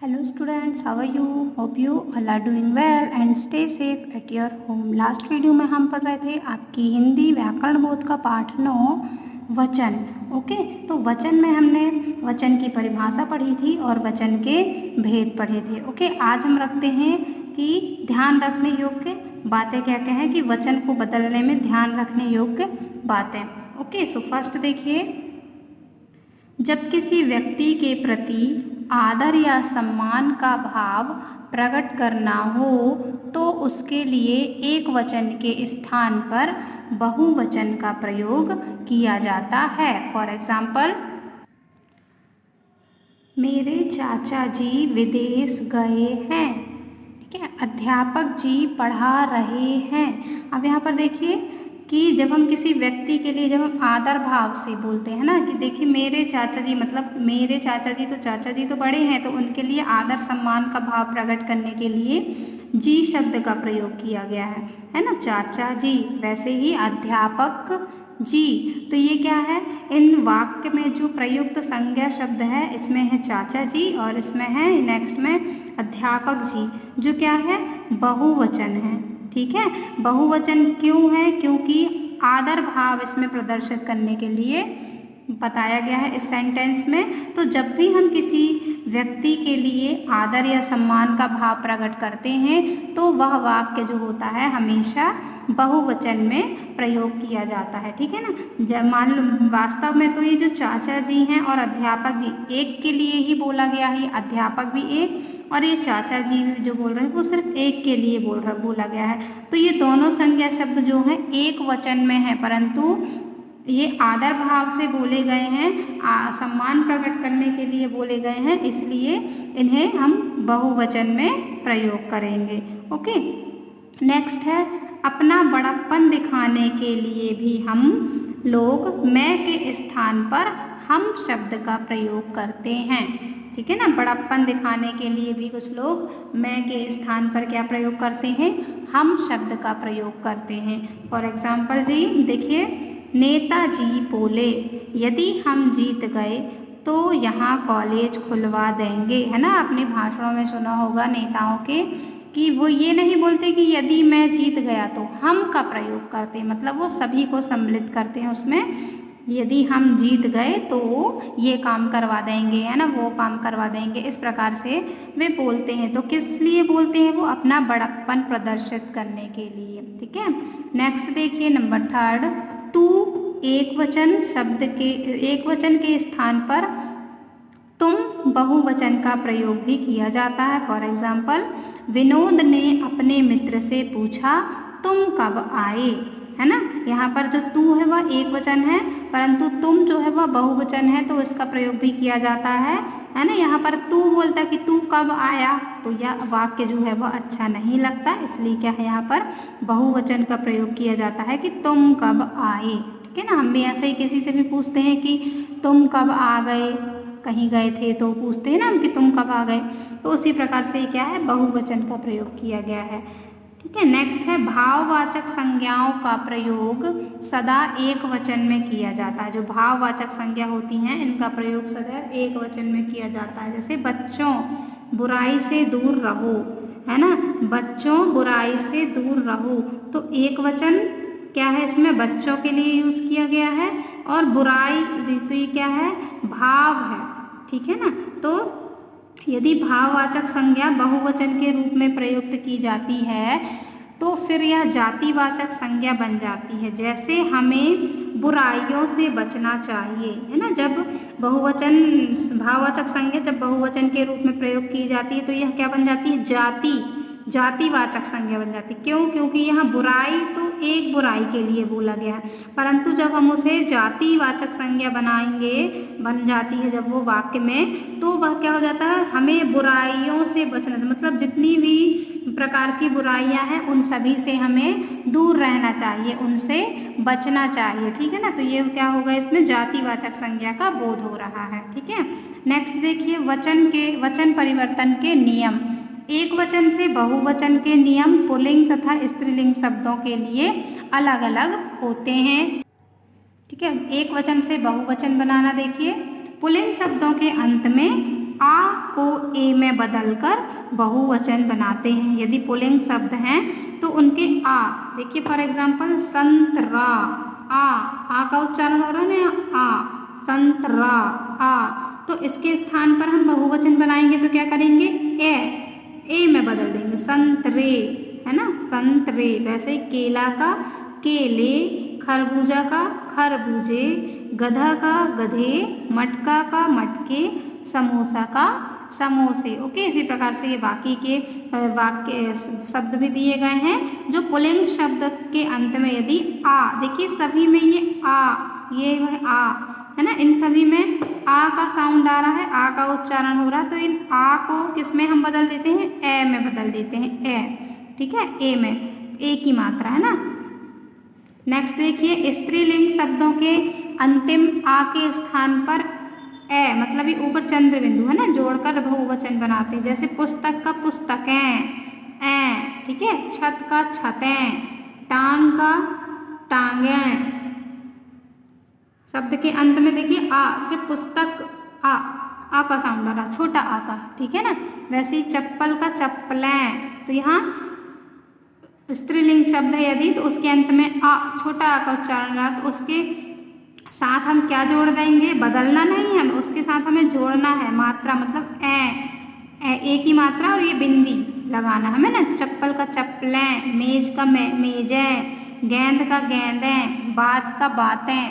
Hello students, how are you? Hope you all are doing well and stay safe at your home. Last video में हम पढ़ रहे थे आपकी हिंदी व्याकरण बोध का पाठ 9 वचन। ओके, तो वचन में हमने वचन की परिभाषा पढ़ी थी और वचन के भेद पढ़े थे। ओके, आज हम रखते हैं कि ध्यान रखने योग्य बातें क्या क्या हैं, कि वचन को बदलने में ध्यान रखने योग्य बातें। ओके, सो फर्स्ट देखिए, जब किसी व्यक्ति के प्रति आदर या सम्मान का भाव प्रकट करना हो तो उसके लिए एक वचन के स्थान पर बहुवचन का प्रयोग किया जाता है। फॉर एग्जाम्पल, मेरे चाचा जी विदेश गए हैं। ठीक है, अध्यापक जी पढ़ा रहे हैं। अब यहाँ पर देखिए कि जब हम किसी व्यक्ति के लिए जब हम आदर भाव से बोलते हैं ना, कि देखिए मेरे चाचा जी, मतलब मेरे चाचा जी तो बड़े हैं, तो उनके लिए आदर सम्मान का भाव प्रकट करने के लिए जी शब्द का प्रयोग किया गया है ना, चाचा जी। वैसे ही अध्यापक जी, तो ये क्या है, इन वाक्य में जो प्रयुक्त संज्ञा शब्द है इसमें है चाचा जी और इसमें है नेक्स्ट में अध्यापक जी, जो क्या है, बहुवचन है। ठीक है, बहुवचन क्यों है, क्योंकि आदर भाव इसमें प्रदर्शित करने के लिए बताया गया है इस सेंटेंस में। तो जब भी हम किसी व्यक्ति के लिए आदर या सम्मान का भाव प्रकट करते हैं तो वह वाक्य जो होता है हमेशा बहुवचन में प्रयोग किया जाता है। ठीक है ना, जब मान लो वास्तव में तो ये जो चाचा जी हैं और अध्यापक जी एक के लिए ही बोला गया है, अध्यापक भी एक और ये चाचा जी जो बोल रहे हैं वो सिर्फ एक के लिए बोला गया है। तो ये दोनों संज्ञा शब्द जो हैं एक वचन में है, परंतु ये आदर भाव से बोले गए हैं, सम्मान प्रकट करने के लिए बोले गए हैं, इसलिए इन्हें हम बहुवचन में प्रयोग करेंगे। ओके, नेक्स्ट है, अपना बड़प्पन दिखाने के लिए भी हम लोग मैं के स्थान पर हम शब्द का प्रयोग करते हैं। ठीक है ना, बड़प्पन दिखाने के लिए भी कुछ लोग मैं के स्थान पर क्या प्रयोग करते हैं, हम शब्द का प्रयोग करते हैं। फॉर एग्जाम्पल जी देखिए, नेताजी बोले यदि हम जीत गए तो यहाँ कॉलेज खुलवा देंगे। है ना, अपने भाषणों में सुना होगा नेताओं के कि वो ये नहीं बोलते कि यदि मैं जीत गया तो, हम का प्रयोग करते हैं, मतलब वो सभी को सम्मिलित करते हैं उसमें। यदि हम जीत गए तो ये काम करवा देंगे, है ना, वो काम करवा देंगे, इस प्रकार से वे बोलते हैं। तो किस लिए बोलते हैं, वो अपना बड़प्पन प्रदर्शित करने के लिए। ठीक है, नेक्स्ट देखिए नंबर 3, तू एक वचन के स्थान पर तुम बहुवचन का प्रयोग भी किया जाता है। फॉर एग्जाम्पल, विनोद ने अपने मित्र से पूछा तुम कब आए। है ना, यहाँ पर जो तू है वह एक वचन है, परंतु तुम जो है वह बहुवचन है, तो इसका प्रयोग भी किया जाता है ना। यहाँ पर तू बोलता कि तू कब आया, तो यह वाक्य जो है वह अच्छा नहीं लगता, इसलिए क्या है यहाँ पर बहुवचन का प्रयोग किया जाता है कि तुम कब आए। ठीक है ना, हम भी ऐसे ही किसी से भी पूछते हैं कि तुम कब आ गए, कहीं गए थे तो पूछते हैं ना हम कि तुम कब आ गए, तो उसी प्रकार से क्या है, बहुवचन का प्रयोग किया गया है। ठीक है, नेक्स्ट है, भाववाचक संज्ञाओं का प्रयोग सदा एक वचन में किया जाता है। जो भाववाचक संज्ञा होती हैं इनका प्रयोग सदा एक वचन में किया जाता है। जैसे बच्चों बुराई से दूर रहो, है ना, बच्चों बुराई से दूर रहो, तो एक वचन क्या है, इसमें बच्चों के लिए यूज किया गया है, और बुराई तो ये क्या है, भाव है। ठीक है ना, तो यदि भाववाचक संज्ञा बहुवचन के रूप में प्रयुक्त की जाती है तो फिर यह जातिवाचक संज्ञा बन जाती है। जैसे हमें बुराइयों से बचना चाहिए, है ना, जब बहुवचन भाववाचक संज्ञा जब बहुवचन के रूप में प्रयोग की जाती है तो यह क्या बन जाती है, जातिवाचक संज्ञा बन जाती है। क्यों, क्योंकि यहाँ बुराई तो एक बुराई के लिए बोला गया है, परंतु जब हम उसे जातिवाचक संज्ञा बन जाती है जब वो वाक्य में, तो वह क्या हो जाता है, हमें बुराइयों से बचना, मतलब जितनी भी प्रकार की बुराइयां हैं उन सभी से हमें दूर रहना चाहिए, उनसे बचना चाहिए। ठीक है ना, तो ये क्या होगा, इसमें जातिवाचक संज्ञा का बोध हो रहा है। ठीक है, नेक्स्ट देखिए, वचन परिवर्तन के नियम। एक वचन से बहुवचन के नियम पुल्लिंग तथा स्त्रीलिंग शब्दों के लिए अलग अलग होते हैं। ठीक है, एक वचन से बहुवचन बनाना देखिए, पुल्लिंग शब्दों के अंत में आ को ए में बदलकर बहुवचन बनाते हैं। यदि पुल्लिंग शब्द हैं तो उनके आ, देखिए फॉर एग्जाम्पल संतरा, आ का उच्चारण हो रहा है ना, आ, संतरा, आ, तो इसके स्थान पर हम बहुवचन बनाएंगे तो क्या करेंगे, ए में बदल देंगे, संतरे, है ना, संतरे। वैसे ही केला का केले, खरबूजा का खरबूजे, गधा का गधे, मटका का मटके, समोसा का समोसे। ओके, इसी प्रकार से ये बाकी के वाक्य शब्द भी दिए गए हैं जो पुल्लिंग शब्द के अंत में यदि आ, देखिए सभी में ये आ, ये है आ, है ना, इन सभी में आ का साउंड आ रहा है, आ का उच्चारण हो रहा है, तो इन आ को किसमें हम बदल देते हैं, ए में बदल देते हैं, ए, ठीक है, ए में, ए की मात्रा, है ना। नेक्स्ट देखिए, स्त्रीलिंग शब्दों के अंतिम आ के स्थान पर ए, मतलब ये ऊपर चंद्र बिंदु है ना, जोड़कर बहुवचन बनाते हैं। जैसे पुस्तक का पुस्तकें, ठीक है, छत का छतें, टांग का टांगें। शब्द के अंत में देखिए आ, सिर्फ पुस्तक आ का साउंड आ रहा, छोटा आ का, ठीक है ना। वैसे ही चप्पल का चप्पलें, तो यहाँ स्त्रीलिंग शब्द है यदि तो उसके अंत में आ, छोटा आ का उच्चारण रहा, तो उसके साथ हम क्या जोड़ देंगे, बदलना नहीं है, उसके साथ हमें जोड़ना है मात्रा, मतलब ए की मात्रा और ये बिंदी लगाना हमें ना। चप्पल का चप्पलें, मेज का मेजें, गेंद का गेंदें, बात का बातें,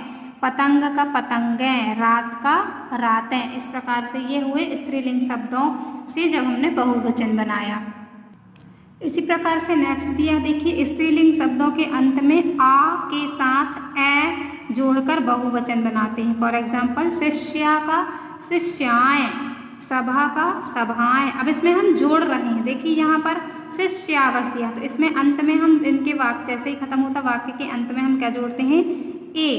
पतंग का पतंगें, रात का रातें। इस प्रकार से ये हुए स्त्रीलिंग शब्दों से जब हमने बहुवचन बनाया। इसी प्रकार से नेक्स्ट दिया, देखिए स्त्रीलिंग शब्दों के अंत में आ के साथ ए जोड़कर बहुवचन बनाते हैं। फॉर एग्जाम्पल शिष्या का शिष्याएं, सभा का सभाएं। अब इसमें हम जोड़ रहे हैं, देखिए यहाँ पर शिष्या बस दिया, तो इसमें अंत में हम इनके वाक्य जैसे ही खत्म होता वाक्य के अंत में हम क्या जोड़ते हैं, ए,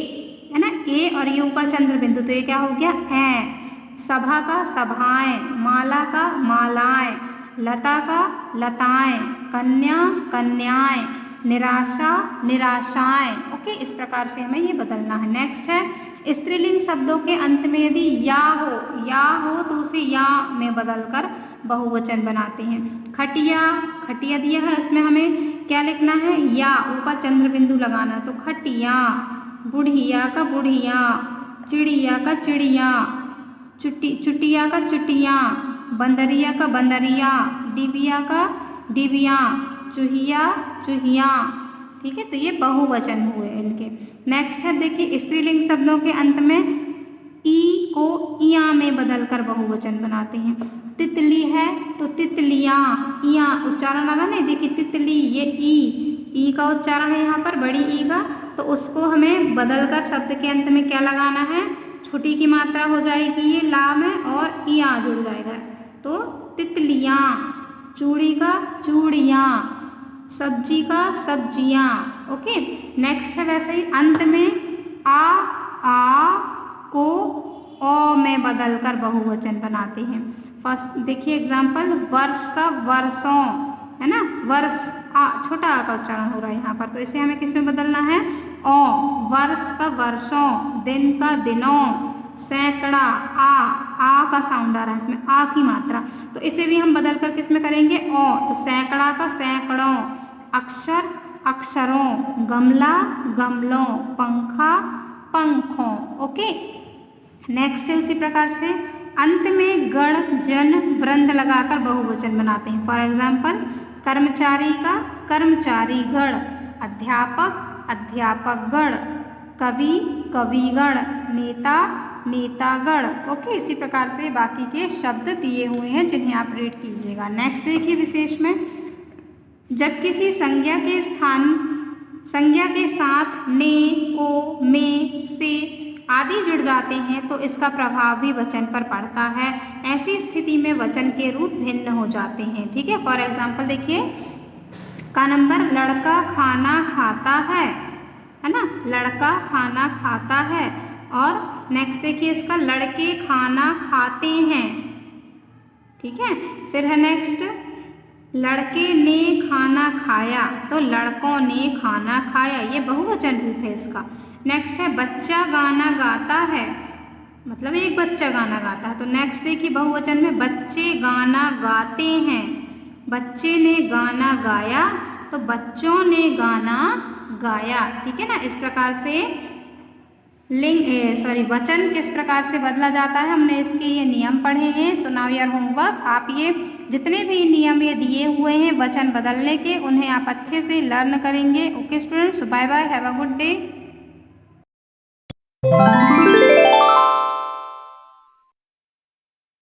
है ना, ए, और ये ऊपर चंद्र बिंदु, तो ये क्या हो गया, ए। सभा का सभाएं, माला का मालाएं, लता का लताएं, कन्या कन्याएं, निराशा निराशाएं। ओके, इस प्रकार से हमें ये बदलना है। नेक्स्ट है स्त्रीलिंग शब्दों के अंत में यदि या हो तो उसे या में बदलकर बहुवचन बनाते हैं। खटिया, खटिया दिया है, इसमें हमें क्या लिखना है, या, ऊपर चंद्र बिंदु लगाना, तो खटिया। बुढ़िया का बुढ़िया, चिड़िया का चिड़िया, चुटिया का चुटिया, बंदरिया का बंदरिया, डिबिया का डिबिया, चूहिया चूहिया। ठीक है, तो ये बहुवचन हुए इनके। नेक्स्ट है देखिए स्त्रीलिंग शब्दों के अंत में ई को इया में बदलकर बहुवचन बनाते हैं। तितली है तो तितलियां, इया उच्चारण आ रहा नहीं, देखिए तितली, ये ई का उच्चारण है यहाँ पर, बड़ी ई का, तो उसको हमें बदलकर शब्द के अंत में क्या लगाना है, छोटी की मात्रा हो जाएगी ये ला में और इया जुड़ जाएगा, तो तितलियां। चूड़ी का चूड़ियां, सब्जी का सब्जियां। ओके, नेक्स्ट है वैसे ही अंत में आ को ओ में बदलकर बहुवचन बनाते हैं। फर्स्ट देखिए एग्जाम्पल, वर्ष का वर्षों, है ना, वर्ष आ, छोटा आ का उच्चारण हो रहा है यहाँ पर, तो इसे हमें किस में बदलना है, ओ। वर्ष का वर्षों, दिन का दिनों, सैकड़ा, आ का साउंड आ रहा है इसमें, आ की मात्रा, तो इसे भी हम बदल कर किस में करेंगे, ओ, तो सैकड़ा का सैकड़ों, अक्षर अक्षरों, गमला गमलों, पंखा पंखों। ओके, नेक्स्ट है उसी प्रकार से अंत में गण जन वृंद लगाकर बहुवचन बनाते हैं। फॉर एग्जाम्पल, कर्मचारी का कर्मचारी गण, अध्यापक अध्यापकगण, कवि कविगण, नेता नेतागण। ओके, इसी प्रकार से बाकी के शब्द दिए हुए हैं जिन्हें आप रीड कीजिएगा। नेक्स्ट देखिए विशेष में, जब किसी संज्ञा के साथ ने, को, में, से आदि जुड़ जाते हैं तो इसका प्रभाव भी वचन पर पड़ता है। ऐसी स्थिति में वचन के रूप भिन्न हो जाते हैं। ठीक है, फॉर एग्जाम्पल देखिए का नंबर, लड़का खाना खाता है ना, लड़का खाना खाता है। और नेक्स्ट देखिए इसका, लड़के खाना खाते हैं। ठीक है, फिर है नेक्स्ट, लड़के ने खाना खाया, तो लड़कों ने खाना खाया, ये बहुवचन रूप है इसका। नेक्स्ट है बच्चा गाना गाता है, मतलब एक बच्चा गाना गाता है। तो नेक्स्ट देखिए बहुवचन में बच्चे गाना गाते हैं, बच्चे ने गाना गाया, तो बच्चों ने गाना गाया। ठीक है ना, इस प्रकार से वचन किस प्रकार से बदला जाता है, हमने इसके ये नियम पढ़े हैं। सो नाउ योर होमवर्क, आप ये जितने भी नियम ये दिए हुए हैं वचन बदलने के, उन्हें आप अच्छे से लर्न करेंगे। Okay students, bye bye, have a good day.